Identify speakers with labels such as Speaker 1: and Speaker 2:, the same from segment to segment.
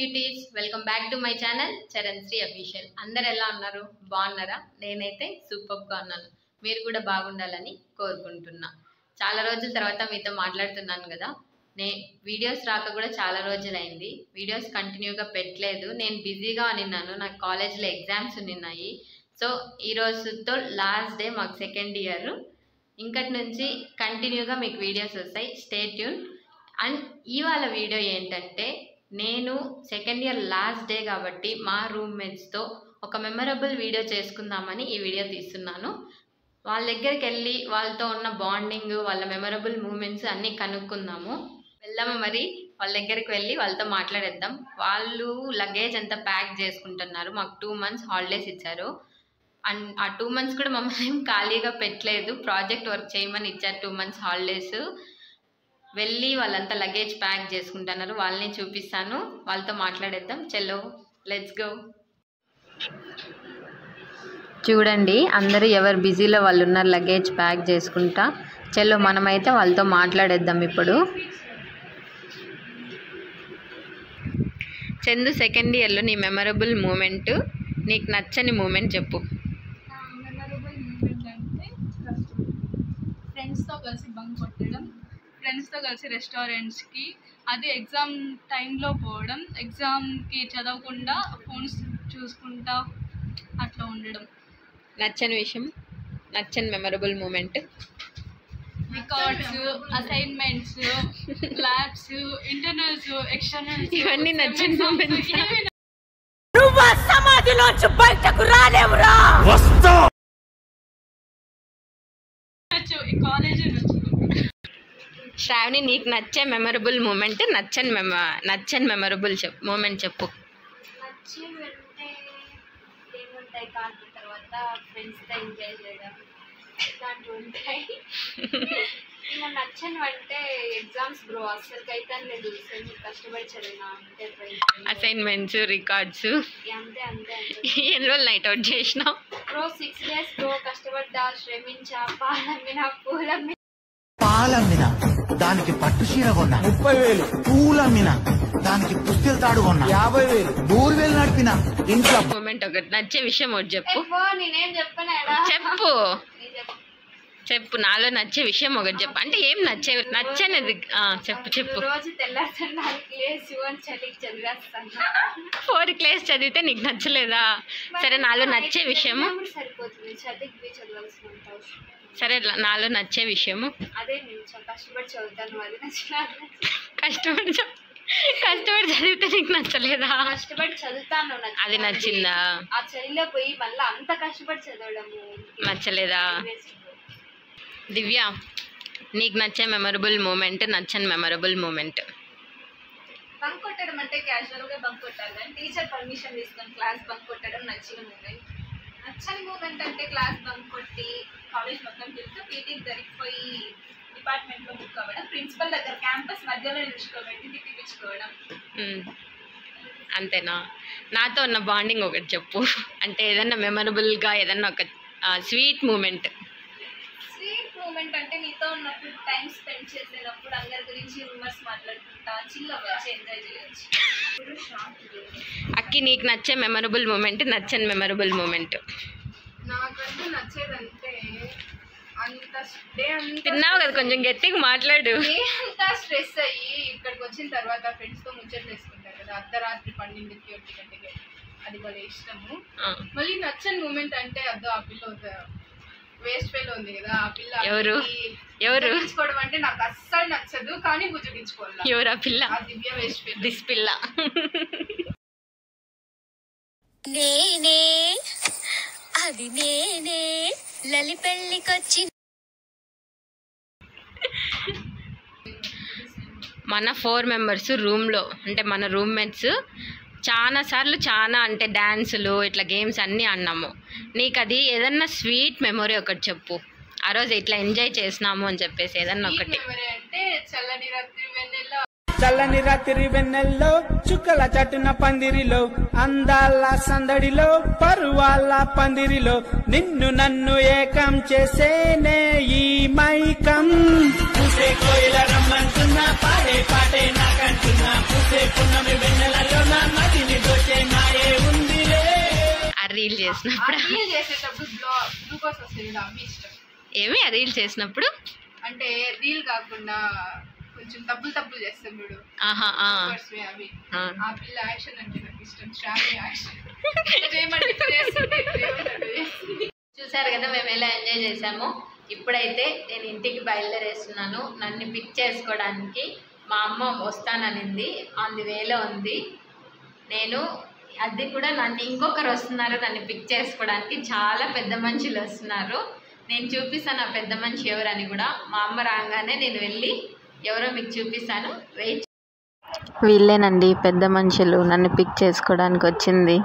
Speaker 1: Cuties, welcome back to my channel Charan Sri official. అందరు ఎలా ఉన్నారు? బాగున్నారా? నేనైతే సూపర్గా ఉన్నాను. మీరు కూడా బాగుండాలని కోరుకుంటున్నా. చాలా రోజుల తర్వాత మీతో మాట్లాడుతున్నాను కదా. వీడియోస్ రాక కూడా చాలా రోజులైంది. వీడియోస్ కంటిన్యూగా పెట్టలేదు. నేను బిజీగా ఉన్నాను. నాకు కాలేజ్లో ఎగ్జామ్స్ ఉన్నాయి. సో ఈ రోజుతో లాస్ట్ డే మాకు సెకండ్ ఇయర్. ఇంకటి నుంచి కంటిన్యూగా మీకు వీడియోస్ వస్తాయి. Stay tune. అండ్ ఇవాళ వీడియో ఏంటంటే, నేను సెకండ్ ఇయర్ లాస్ట్ డే కాబట్టి మా రూమ్మేట్స్తో ఒక మెమరబుల్ వీడియో చేసుకుందామని ఈ వీడియో తీస్తున్నాను. వాళ్ళ దగ్గరికి వెళ్ళి వాళ్ళతో ఉన్న బాండింగ్, వాళ్ళ మెమరబుల్ మూమెంట్స్ అన్నీ కనుక్కుందాము. వెళ్దాము మరి. వాళ్ళ దగ్గరికి వెళ్ళి వాళ్ళతో మాట్లాడేద్దాం. వాళ్ళు లగేజ్ అంతా ప్యాక్ చేసుకుంటున్నారు. మాకు 2 months హాలిడేస్ ఇచ్చారు. అండ్ ఆ 2 months కూడా మమ్మల్ని ఖాళీగా పెట్టలేదు. ప్రాజెక్ట్ వర్క్ చేయమని ఇచ్చారు 2 months హాలిడేస్. వెళ్ళి వాళ్ళంతా లగేజ్ ప్యాక్ చేసుకుంటున్నారు. వాళ్ళని చూపిస్తాను. వాళ్ళతో మాట్లాడేద్దాం. చలో లెట్స్ గో. చూడండి, అందరూ ఎవరు బిజీలో వాళ్ళు ఉన్నారు లగేజ్ ప్యాక్ చేసుకుంటా. చలో మనమైతే వాళ్ళతో మాట్లాడేద్దాం ఇప్పుడు. చందు, సెకండ్ ఇయర్లో నీ మెమరబుల్ మూమెంట్, నీకు నచ్చని మూమెంట్ చెప్పు.
Speaker 2: మెమరబుల్ మూమెంట్ అంటే ఫ్రెండ్స్తో కలిసి బంక్ కొట్టడం, ఫ్రెండ్స్తో కలిసి రెస్టారెంట్స్కి, అది ఎగ్జామ్ టైంలో పోవడం, ఎగ్జామ్కి చదవకుండా ఫోన్స్ చూసుకుంటా అట్లా ఉండడం.
Speaker 1: నచ్చని విషయం, నచ్చని memorable moment.
Speaker 2: Records, assignments, labs, internals, externals,
Speaker 1: ఇవన్నీ నచ్చని మూమెంట్స్.
Speaker 2: కాలేజ్
Speaker 1: శ్రావణి, నీకు నచ్చే మెమరబుల్ మూమెంట్, నచ్చని మెమరబుల్ మూమెంట్ చెప్పు.
Speaker 3: నచ్చిందంటే ఏముంటాయి, కాలేజ్ తర్వాత ఫ్రెండ్స్తో ఎంజాయ్ చేయడం ఇట్లాంటివి ఉంటాయి. ఇంకా నచ్చని అంటే ఎగ్జామ్స్ బ్రో, అసలుకి అయితే లేదు. కష్టపడి చదివినా అంటే
Speaker 1: అసైన్మెంట్స్, రికార్డ్స్.
Speaker 3: అంతే అంతే అంతే.
Speaker 1: ఎన్ని రోజులు నైట్ అవుట్ చేసినావు
Speaker 3: బ్రో? 6 days bro. కష్టపడ్డా, శ్రమించా, పాలమ్మినా,
Speaker 4: పాలమ్మిన దానికి పట్టు చీర కొన్నా 30,000, పూలమ్మిన దానికి పుస్తెలు తాడు కొన్నా 50,000, బోర్వేలు నడిపిన ఇంట్లో.
Speaker 1: మూమెంట్ ఒకటి, నచ్చే విషయం ఒకటి చెప్పు.
Speaker 3: నేనేం చెప్పాను
Speaker 1: చెప్పు నాలో నచ్చే విషయం ఒకటి చెప్పు. అంటే ఏం నచ్చనిది చెప్పు.
Speaker 3: రోజు తెల్లారుతున్నానికి చలికి చదివేస్తాను.
Speaker 1: 4 క్లాస్ చదివితే నీకు నచ్చలేదా? సరే, నాలో నచ్చే విషయము.
Speaker 3: సరిపోతుంది, చదివి చదవాల్సిన అవసరం.
Speaker 1: సరే, నాలో నచ్చే విషయము
Speaker 3: అదే, నేను కష్టపడి చదువుతాను, అది
Speaker 1: కష్టపడి చదివితే నీకు నచ్చలేదా?
Speaker 3: కష్టపడి చదువుతాను,
Speaker 1: అది నచ్చిందా?
Speaker 3: ఆ చలిలో పోయి మళ్ళీ అంత కష్టపడి చదవడము
Speaker 1: నచ్చలేదా? దివ్య, నీకు నచ్చే మెమరబుల్ మూమెంట్, నచ్చని మెమరబుల్ మూమెంట్.
Speaker 2: బంక్ కొట్టడం అంటే క్యాజువల్గా బంక్ కొట్టాలి కానీ టీచర్ పర్మిషన్ తీసుకొని క్లాస్ బంక్ కొట్టడం నచ్చిన మూమెంట్. నచ్చని మూమెంట్ అంటే క్లాస్ బంక్ కొట్టి కాలేజ్ మొత్తం తిరుగుతూ పీటీకి దొరికిపోయి డిపార్ట్మెంట్లో బుక్ అవ్వడం, ప్రిన్సిపల్ దగ్గర క్యాంపస్ మధ్యలో నిలుచుకోబెట్టి తిప్పించుకోవడం.
Speaker 1: అంతేనా? నాతో ఉన్న బాండింగ్ ఒకటి చెప్పు. అంటే ఏదన్నా మెమరబుల్గా ఏదన్నా ఒక స్వీట్ మూమెంట్.
Speaker 2: స్వీట్ మూమెంట్ అంటే నీతో ఉన్నప్పుడు టైం స్పెండ్ చేసేటప్పుడు అందరి గురించి రూమర్స్ మాట్లాడుకుంటా చిల్ అవ్వచ్చు, ఎంజాయ్ చేయొచ్చు.
Speaker 1: అక్కి, నీకు నచ్చే మెమరబుల్ మూమెంట్, నచ్చని మెమరబుల్ మూమెంట్.
Speaker 2: నాకంటే నచ్చేదంటే
Speaker 1: తిన్నావు కదా, కొంచెం గట్టిగా మాట్లాడు.
Speaker 2: అంతా స్ట్రెస్ అయ్యి ఇక్కడికి వచ్చిన తర్వాత ఫ్రెండ్స్తో ముచ్చట్లు వేసుకుంటారు కదా, అర్ధరాత్రి 12కి 1 గంటకి, అది భలే ఇష్టము. మళ్ళీ నచ్చని మూమెంట్ అంటే అదో ఆ పిల్ల వేస్ట్ ఫెయిల్ ఉంది కదా, ఆ పిల్ల
Speaker 1: ఎవరు
Speaker 2: బుజ్జగించుకోవడం అంటే నాకు అస్సలు నచ్చదు, కానీ బుజ్జగించుకోవాలి.
Speaker 1: ఎవరు ఆ పిల్ల?
Speaker 2: ఆ దివ్య వేస్ట్ ఫెయిల్.
Speaker 1: దిస్ పిల్ల.
Speaker 5: నేనే అది నేనే లలి పెళ్ళికొచ్చి.
Speaker 1: మన 4 members రూమ్లో, అంటే మన రూమ్మేట్స్ చాలా అంటే డ్యాన్సులు, ఇట్లా గేమ్స్ అన్నీ ఆడినాము. నీకు అది ఏదన్నా స్వీట్ మెమొరీ ఒకటి చెప్పు. ఆ రోజు ఇట్లా ఎంజాయ్ చేసినాము అని చెప్పేసి ఏదన్నా ఒకటి.
Speaker 2: అంటే చల్లని రాత్రి వెన్నెల
Speaker 6: చల్లని రాత్రి వెన్నెల్లో చుక్కల చటున పందిరిలో అందాల సందడిలో పరువాల పందిరిలో నిన్ను నన్ను ఏకం చేసేనే ఈ మైకం. పూసే కోయిల రమ్మంటున్నా పాడే పాటే నాకంటున్నా పూసే పున్నమి వెన్నెలలో నా మదిని దోచే నాయే ఉందిలే.
Speaker 1: ఆ రీల్ చేసినప్పుడు
Speaker 2: రీల్ చేసేటప్పుడు గ్లూకోజ్ వస్తుంది అవి ఇష్టం.
Speaker 1: ఏమి ఆ రీల్ చేసినప్పుడు
Speaker 2: అంటే రీల్ కాకుండా కొంచెం తప్పులు చేస్తాం చూడు
Speaker 1: ఆహా
Speaker 2: అవి ఆ పిల్ల యాక్షన్ అంటే నాకు ఇష్టం. శ్రావణి యాక్షన్
Speaker 1: చూసారు కదా మేము ఎలా ఎంజాయ్ చేసాము. ఇప్పుడైతే నేను ఇంటికి బయలుదేరేస్తున్నాను. నన్ను పిక్ చేసుకోవడానికి మా అమ్మ వస్తాననింది, ఆన్ ది వేలో ఉంది. నేను అది కూడా నన్ను ఇంకొకరు వస్తున్నారు నన్ను పిక్ చేసుకోవడానికి. చాలా పెద్ద మనుషులు వస్తున్నారు. నేను చూపిస్తాను ఆ పెద్ద మనిషి ఎవరని కూడా. మా అమ్మ రాగానే నేను వెళ్ళి ఎవరో మీకు చూపిస్తాను, వెయిట్. వీళ్ళేనండి పెద్ద మనుషులు నన్ను పిక్ చేసుకోవడానికి వచ్చింది.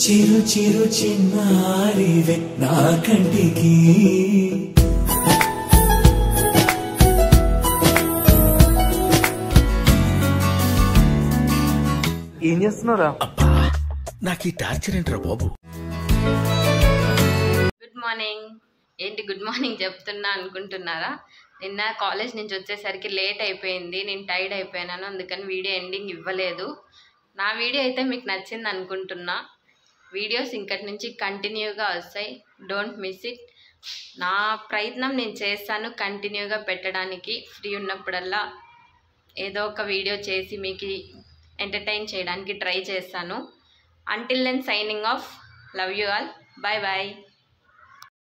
Speaker 7: చిరు చిరు చిన్నారివే నా కంటికి
Speaker 4: ఏం చేస్తున్నారా?
Speaker 7: అబ్బా నాకు ఈ టార్చర్ ఏంట్రా బాబు.
Speaker 1: Good morning. ఏంటి గుడ్ మార్నింగ్ చెప్తున్నా అనుకుంటున్నారా? నిన్న కాలేజ్ నుంచి వచ్చేసరికి లేట్ అయిపోయింది, నేను టైర్డ్ అయిపోయినాను, అందుకని వీడియో ఎండింగ్ ఇవ్వలేదు. నా వీడియో అయితే మీకు నచ్చింది అనుకుంటున్నా. వీడియోస్ ఇంకటి నుంచి కంటిన్యూగా వస్తాయి, డోంట్ మిస్ ఇట్. నా ప్రయత్నం నేను చేస్తాను కంటిన్యూగా పెట్టడానికి. ఫ్రీ ఉన్నప్పుడల్లా ఏదో ఒక వీడియో చేసి మీకు ఎంటర్టైన్ చేయడానికి ట్రై చేస్తాను. Until then signing off. Love you all. Bye bye.